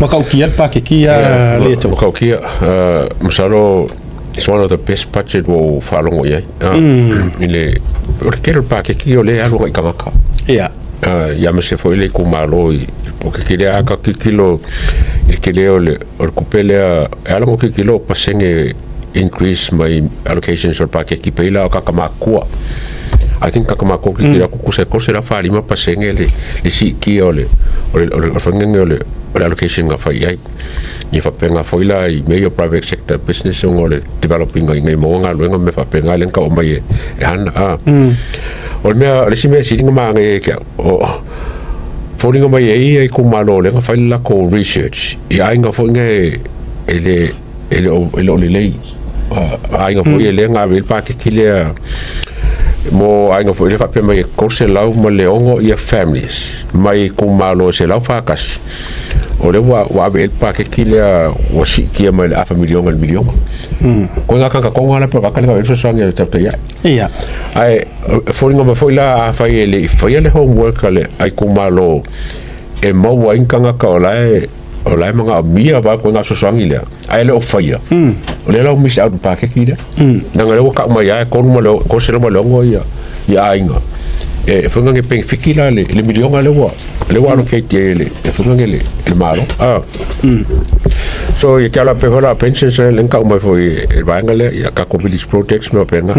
Makaukia Pakekia later. Makaukia, Masaro is one of the best budget wo whalongo iai. Ile, ore kere Pakeki o le alunga I kamaka. Yeah. Ia me se foi le kumalo I o ke kere aka kikilo I kere o le kupele a alunga kikilo pasenge increase my allocations or Pakeki peila o kakamakua. I think kakamako kikira kukuse kosera whalima pasenge le si ki o le whangenge o le allocation nga whai ai. Ni whapenga whaila I meio private sector business o le developing I ngai moanga luenga me whapenga lenka o mai e hana. O le mea, le si mea siringa maa ngai kia o whoringa mai e kumalo lenga whaila ko research. I ainga whoinga ele o le lei. Ainga whoi e lenga wil Pakeki lea mo ainga whoi le whape mai e kose lau ma le ongo I a families. Mai kumalo se lau whakas. O le wa el Pakeki lea wa sikia mai le afa milionga le milionga. Ko nga kanga konga la pa kanga wel so ngia tap ya. Ia. Ai foringa ma foila fa ele fa le homework le ai kumalo e mo wa inga ka ola manga mia ba ko nga so ngia. Ai le o faia. O le la miss out Pakeki le. Nga le ka mai ai ko mo le ko se mo longo ia ainga. E fonga nge peng fikila le milionga le wa no ke tiele e fonga le malo so ye kala pe hola pensions le nka mo foi e vanga le ya ka ko village projects me penga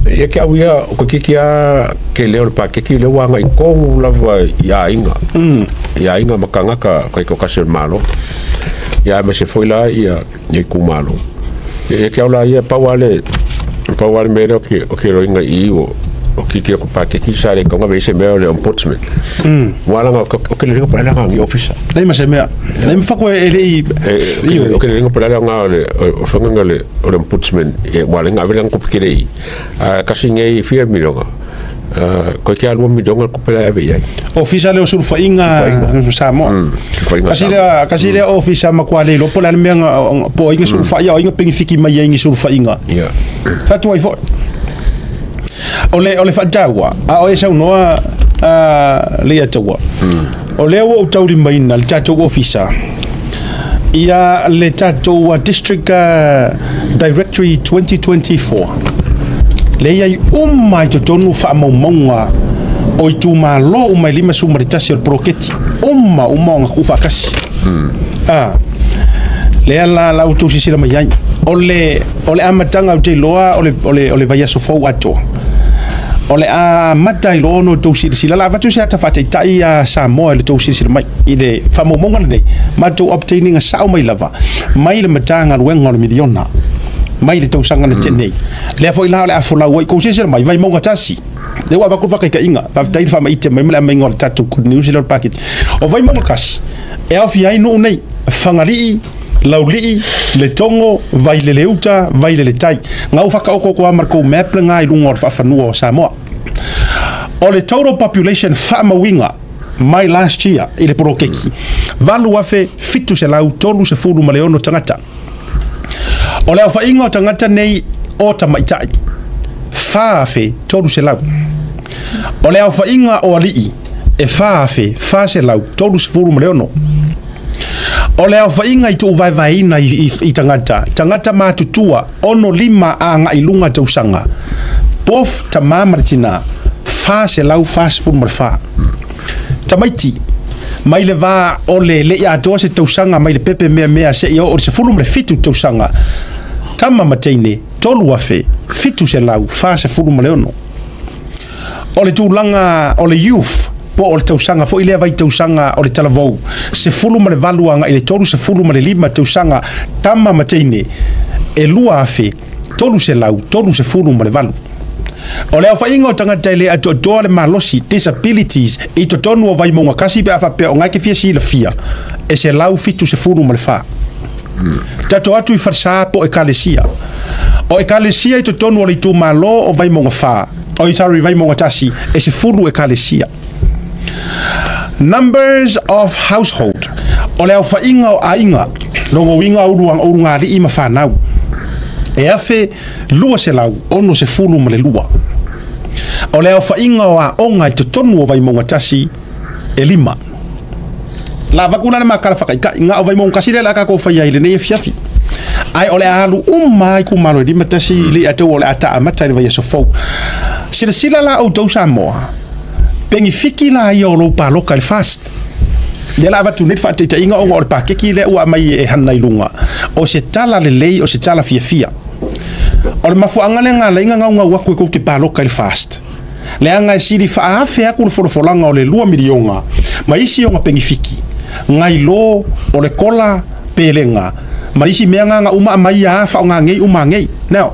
ye ka wia ko kikia ke le Pakeki le wa ngai ko la va ya inga makanga ka ko ka ser malo ya me se foi la ya ye ku malo ye ka la ye pa wale me o ke roinga I o kiki ko Pakeki sare ko nga vese me le ombudsman wala nga o ke le pa la nga officer nei ma se mea nei fa ko ele o ke le pa la nga le o fanga le ombudsman e wala nga vela ko kire kasi ngai fia milonga ko ke albo milonga ko pela ave ai officer le surfa inga samo kasi le officer ma kwa le lo pola me po inga surfa ya inga pengifiki mai inga surfa inga ya fatu ai fo ole fatawa o esa noa le atawa ole o tauri mai na le tatou officer ia le tatou district directory 2024 le ia mai to tonu fa maunga o tu malo mai lima suma tasi o proketi uma nga ku fa kasi le la auto sisira mai ai ole amatanga o te loa ole vai so fo ato ole a matai lono to sila la vatu se ata fatai tai a Samoa le to sila mai ide famomonga nei ma to obtaining a sao mai lava mai le matanga wenga le miliona mai le to sanga na tenei le foi la le afola wai ko sila mai vai monga tasi le wa ba ku ka inga va tai fa mai te mai la mai ngol tatu ku New Zealand packet o vai monga kasi e afi ai no nei fangari lauli le tongo vai le leuta vai le tai ngau faka oko ko marko map nga I lunga fa fanua o Samoa o le total population famawinga mai last year ile Prokeki valu afe fitu se lau tolu se fulu maleono tangata o le fa inga tangata nei o tamaitai fa afe tolu se lau o le fa inga o ali e fa afe fa se lau tolu se fulu maleono o le fa inga I tu vai na I tangata matutua ono lima anga I lunga te usanga pof tamama tina fa se lau fa se fulu fa tamaiti mai le va o le ya to se te usanga mai le pepe mea se yo o se fulu fitu te usanga tama mateine tolu afe fitu se lau fa se fulu leono o le tūlanga o le youth po o le tausanga fo ile vai tausanga o le talavou se fulu ma le valuanga ile tolu se fulu ma le lima tausanga tama mateine e lua afe tolu se lau tolu se fulu ma le valu o le awhainga o tangata ile ato doa le malosi disabilities I to tonu o vai monga kasi pe afa pe o ngai ke fia si le fia e se lau fitu se fulu ma le fa tato atu I farsa po e kalesia o e kalesia I to tonu o le tu malo o vai monga fa o I tari vai monga tasi e se fulu e kalesia numbers of household o le awhainga o ainga longo winga urunga li ima whanau e afe lua se lau ono se fulu ma le lua o le awhainga o a onga I to tonu o vai monga tasi e lima la vakuna na makala fakaika nga vai mon kasile la ka ko fa yaile ne fiafi ai ole alu mai ku malo di matasi li atu ole ata amata vai so fo sila la o do samoa pengi fiki la yo lo pa local fast de la vatu net fa te inga o pa ke ki le o mai e hanna ilunga o se tala le lei o se tala fia o le mafu angale nga le nga nga wa ko ke pa local fast le anga siri fa afe aku fo langa o le 2 milionga mai si o pengi fiki ngai lo o le kola pelenga marisi meanga nga uma mai a fa nga ngei uma ngei now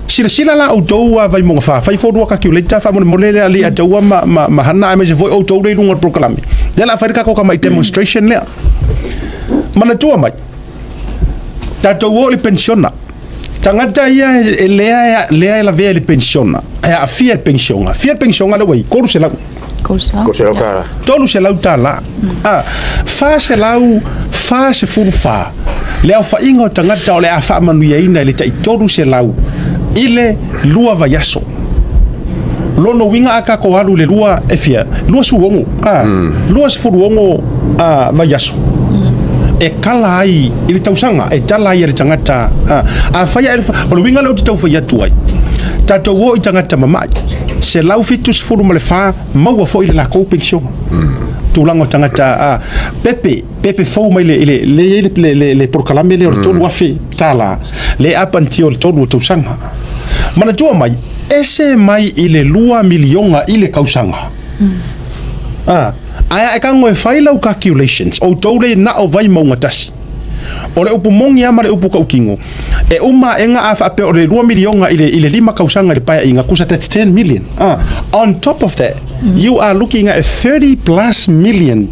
sila la o doa vai mo fa fai fo do calculator fa mo le ali a doa ma hana me se voi o do le lunga proclame de la fa ka mai demonstration le mana tua mai ta to wo le pensiona tangata ia lea la vea le pensiona a fiat pensiona le wai ko se la kara tolu se lau tala fa se lau fa se furfa le fa ingo tangata o le a fa manu ia ina le tai tolu se lau ile lua vayaso lono winga aka ko alu le lua efia lua suongo lua suongo vayaso e kala ai ile tausanga e tala ai le tangata a faya o winga lo tau faya tuai tato wo i tangata mamai se lau fitus furu male fa maua fo ile la ko pension tulango tangata pepe fo mai le proclame le tonu afi tala le apantio le tonu tausanga mana tua mai ese mai ile 2 milionga ile kausanga ai ka ngoi faila u calculations o tole na o vai mo ngatasi ole upu mongi amare upu ka ukingo e uma enga afa pe ole 2 milionga ile 5 kausanga le paia inga kusa 10 million on top of that you are looking at $30+ million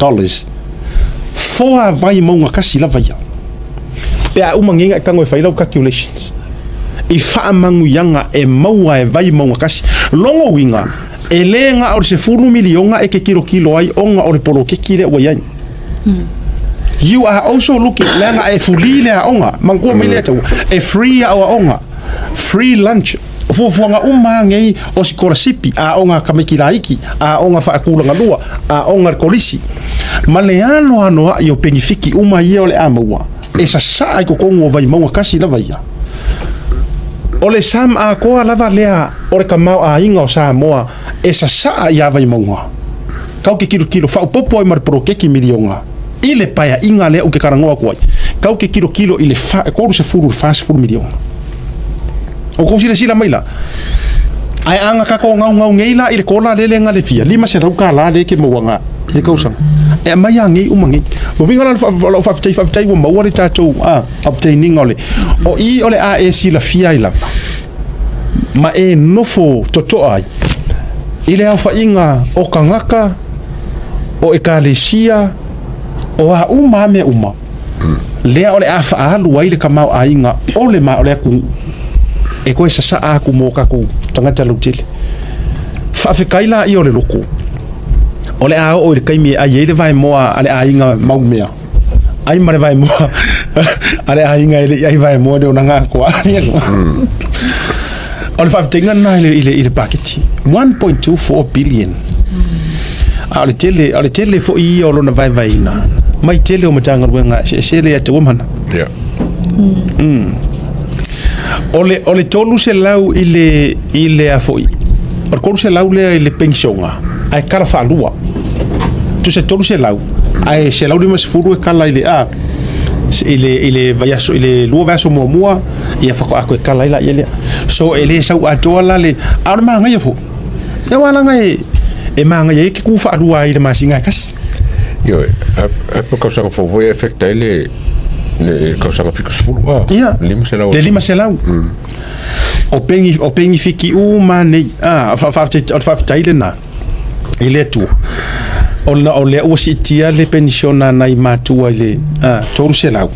for a vai mo ngakasi la vai pe a uma nginga ka ngoi faila u calculations i fa mangu yanga e maua e vai mo ngakasi longo winga elenga or se furu milionga e ke kilo ai onga or polo ke kile wa yan you are also looking lenga e fulile a onga mango mele to e free our onga free lunch fuanga ngei o sipi a onga kamekila iki a onga fa akula ngalua a onga kolisi maleano ano yo penifiki uma ye le amawa esa sa ko kongo vai mo kasi la vai ole sam a ko lava lea ore kamau a inga o Samoa esa sa ya vai monga kau ke kilo fa popo e mar pro ke ki milionga ile paia inga le o ke karangoa ko kau ke kilo ile fa ko se furu fast furu milionga o ko sila maila ai anga ka ko ngau ngeila ile ko la le ngale fia lima se rauka la le ke moanga e kausa e mai angi umangi o vinga la fa tai wo mawari tato obtaining ole o i ole a e sila fia i lava ma e nofo toto ai ile a fa inga o kangaka o ekalesia o a uma me uma le ole a fa alu ai le kamau a inga ole ma ole ku e ko esa sa a ku mo ka ku tangata lutile fa fikaila i ole loko ole a o le kaimi a ye le vai moa ale a inga maumea ai mare vai moa ale a inga ile ai vai moa de onanga ko ani ole fa tinga na ile paketi 1.24 billion ale tele fo i o lona vai na mai tele o matanga wenga se le ate woman ole tolu se lau ile a foi or ko se lau le pensionga ai kala fa lua tu se tolu se lau ai se lau mas furu kala ile vayaso ile lua vaso mua ia fa ko ako kala ile so ele sa wa tola le arma nga yefo e wala nga e manga ye ki ku fa lua ile masinga kas yo a ko sa fo voi effect ile ne ko sa fikus furu lima se lau o pengi fiki mane fa taile na ile tu ole o sitia le pensiona na i matua ile toru lau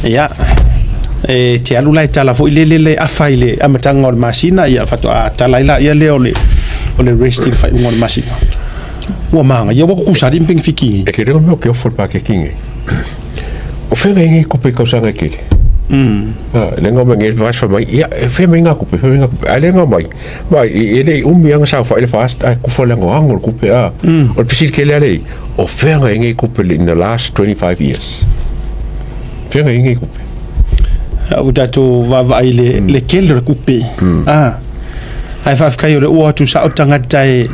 ya e te alu lai tala fo ile afaile amatanga o masina ia fato tala ila ia le ole restil fa ngol masina wa manga ia ko usari pengi fiki e ke reo me ke ofo pa ke kinge o fenga ngi ko pe ko sa ke lenga mangel vas fa mai ya fe menga ku alenga mai ele mianga sa fa ele fast ku fa lenga angol ku pe o pisil ke le o fe nga ngi ku pe in the last 25 years fe nga ngi ku pe o dato va ile le kel ku pe ai fa ka yo le o tu sa o tanga tai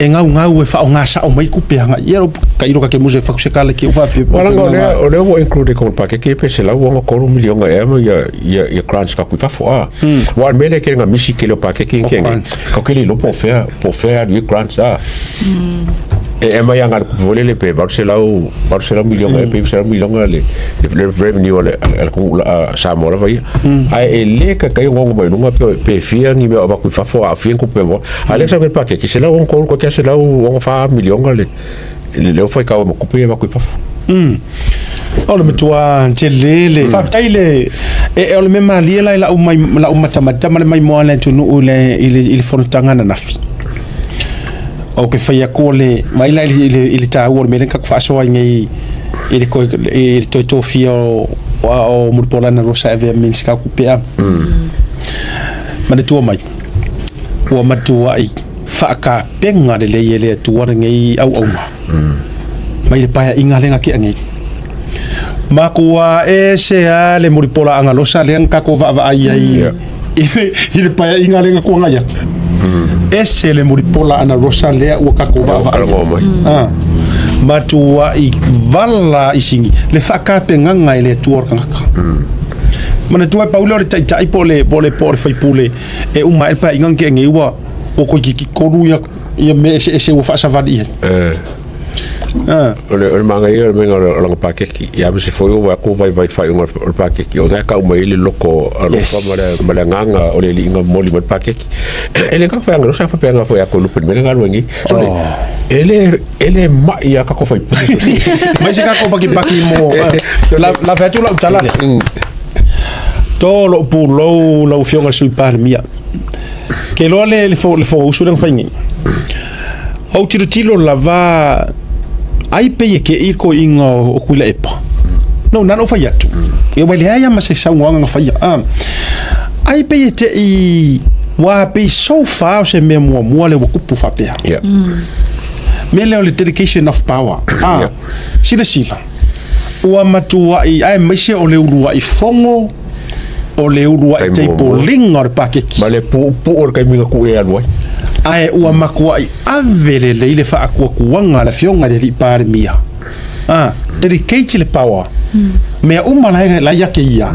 ngau e fa nga sa o mai ku pe nga yero ka iro ka ke muse fa se kala ke fa pe wala o le o include ko pa ke pe se la o ko milion ya grants ka ku fa fo wa mele ke nga misi ke lo pa ke ke ko ke lo pour faire du grants e mai anga ku vole le pe Barcelona milion pe se milion le revenue le ko sa mo la vai ai le ka ka ngo mai no pe fia ni me ba ku fa fo a fien ku pe mo alexa me pa ke se la on ko ke se la o fa milion le foi ka mo ku pe ba ku fa ole metua telele fa taile e ole me mali la o mata mai mo le tunu le il fo tangana na fi o ke fai ko le mai la ile ta o me ka fa so ngai ile ko ile to fio o mo pola na rosa ave min ska ku pe ma de tu mai o matua ai fa ka penga le le tu ngai au mai le pa inga lenga ki ngai makua se le mo pola anga rosa le ka ko va ai ile pa inga lenga ko ngai ese le muripola ana rosa lea ua kakova matua i vala isingi le whakapenganga i le tuorkangaka mana tua paule o le taitai po le fai pule e uma e pa ingang ke nge ua o ko ki koru ia me ese ua whaasavadi o manga ia o menga o langa pakeki ia me se foi o ko vai fai o pakeki o ka uma ile loko a lo fa mala nganga o le linga moli mo pakeki ele ka fa ngalo sa fa penga foi a ko lupen me ngalo ngi so ele ma ia ka ko fai mai se ka ko baki mo la fa tu la tala to lo pu lo fionga sui par mia ke lo le fo usu le fangi o tiro lava ai pe ke i ko inga o kula epa no nano fa yatu e wele ya ma se sawanga fa ya ai pe te i wa pe so far se me mo le ku fa pe me le dedication of power sila o matua i ai me se o le urua i fongo o le urua i te poling or pakeki male po or kai mi ku e aloi ai ua makua i avele le ile fa akua kuanga la fionga le pare mia dedicate le power me uma la yake ia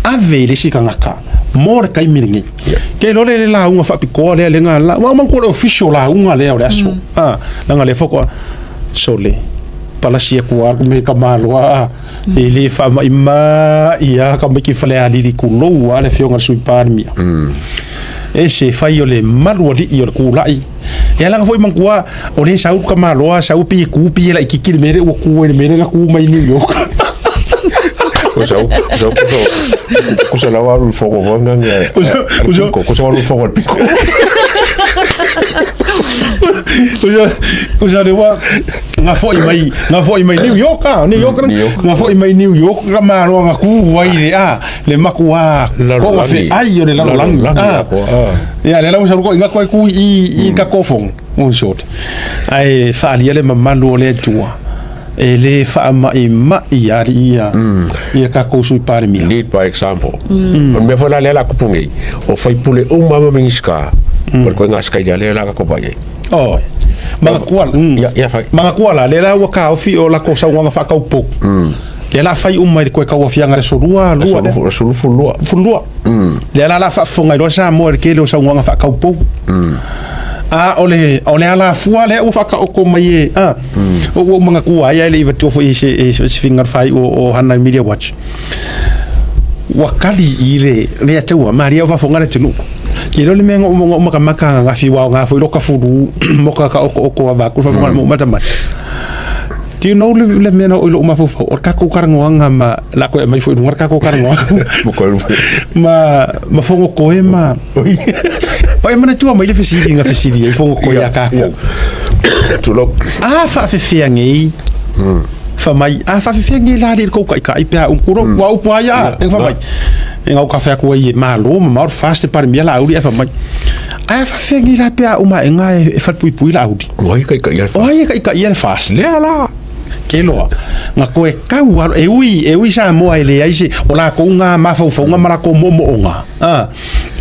avele sikangaka more kai miringi ke lo le la unga fa piko le nga la ma ko official la unga le o aso la nga le foko sole palasia kuar me kamalo ele fa ma ia ka me ki fale ali ku lo le fionga sui pare mia ese fai o le maruali i o le kulai e alanga foi mangkua o le sau ka maloa sau pi ku pi la ikiki mere o ku e mere na ku mai New York o sau ku sa lawa lu fogo vonga ku sa lu fogo pico o sa dewa nga foi mai New York nga foi mai New York ka maro nga ku vai le makua ko fe ai o le lang ya le la ko nga ko i ka kofong on short ai fa ali le mamalo le tua ele fa ma ia ka ko sui pare mi lead by example me fola le la kupungi o fai pule o mama mingiska por ko nga ska ya le la ka ko vai mga kuala le la wa ka ofi o la ko sa nga fa ka upo le la fai mai ko ka wa fianga le solua fulua le la fa fonga do sa mo ke le sa nga fa ka upo ole ala fua le o fa ka o ko mai o mga kua ia le iva to fo se finger fai o hana media watch wakali ile le te wa maria va fonga le tunu ke lo le mengo o maka nga fi wa nga fo lo ka furu mo ka o va ku fa fonga mo mata mat ti no le mena o lo ma fo o ka ko karango nga ma la ko mai fo ngar ka ko karango ma fongo ko ema oi mana tu mai le fesidi nga fesidi fongo ko ya ka ko tu lo fa fe fiangi fa mai a fa fengi la le ko kai pe un kuro wa upa ya fa mai ngau ka fa ko ye malo ma fast par mi la uri fa mai a fa fengi la pe uma nga e fa pui la uri oi kai ya fast le ala kelo nga ko e kau e ui sa mo ai le ai se ola ko nga ma fa nga mara ko mo nga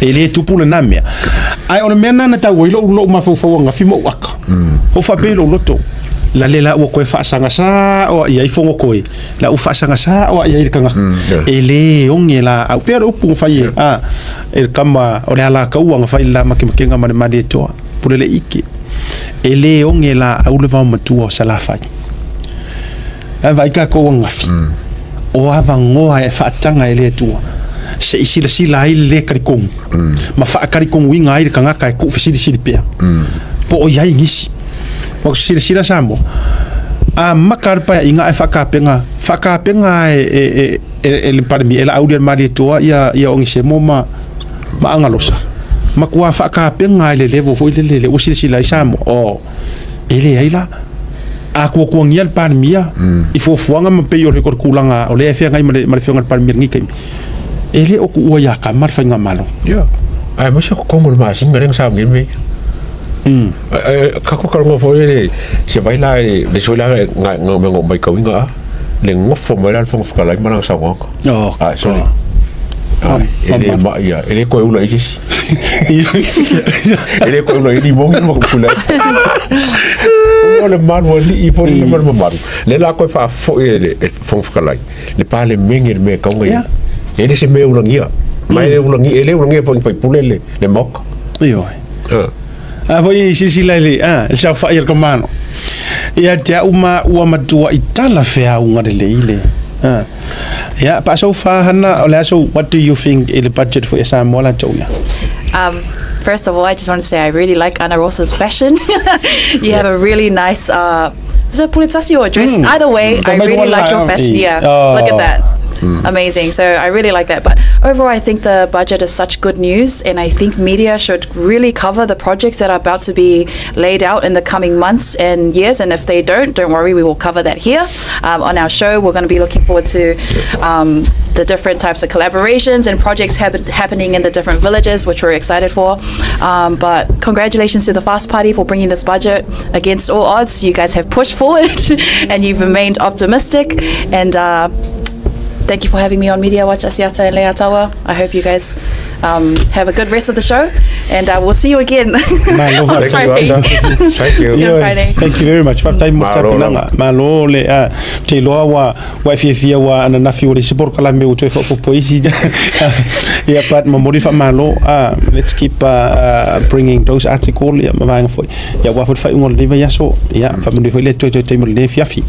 e le tupu le namia ai ona mena na tau lo ma fa nga fi mo waka o fa pelo loto la lela o ko fa sanga sa o ia fongo ko la u fa sanga sa o ia kanga e le ongela au pero pu fa ye e kama o le ala ka u nga fa ila makimakenga ma de to pule le iki e le ongela au le va matua sala fa vai ka ko ngafi o ava ngoa e faatanga ele tua se isila sila ai le karikong ma fa karikong winga ai kanga ka ku fisili sili pe po o yai ngisi po sila sambo a makar pa inga e fakapenga e le parmi ela audio mari tua ia ongi se moma ma angalosa ma ku fakapenga ele levo foi le o sila sambo o ele ai la aku ko ngial pan mia I fo fuanga ma pe yo rekor kulanga o le fe ngai ma fe pan mir ngi kem ele o ku ya ka mar fa ngamalo ya ai mo se ko ngol ma sing ngereng sa ngi me ka ko kalmo fo le se vai la le so la nga ngo mai ka winga le ngo fo mo la fo ka la ma sa ngo sorry ele ma ya ele ko ula isis ele ko ula ni mo mo ko la le man wali I po le man maru le la ko fa fo ele fo kalai le pa le mengir me ka ngai ele se me ulangia mai le ulangia ele ulangia po pulele le mok yo voi si la le sa fa ir komano ia te uma matua itala fea unga le ile yeah, but so far, Hannah, so what do you think is the budget for Samoa Toya? First of all, I just want to say I really like Ana Rosa's fashion. You have a really nice, is it pulitasi or dress? Either way, I really like your fashion. Yeah, look at that. Amazing. So I really like that. But overall, I think the budget is such good news, and I think media should really cover the projects that are about to be laid out in the coming months and years. And if they don't worry, we will cover that here on our show. We're going to be looking forward to the different types of collaborations and projects happening in the different villages, which we're excited for. But congratulations to the Fast Party for bringing this budget against all odds. You guys have pushed forward and you've remained optimistic. And thank you for having me on Media Watch, Asiata and Lea Tawa. I hope you guys have a good rest of the show, and we'll see you again on Friday. Thank you. See you on Friday. Thank you very much. Malo le te loa wa fia wa ana nafi o le sipor kala me o te fo poisi ya pat memori fa malo let's keep bringing those articles ya mavanga foi ya wa fo fa ngol le ya so ya fa mo le foi le to te mo le fiafi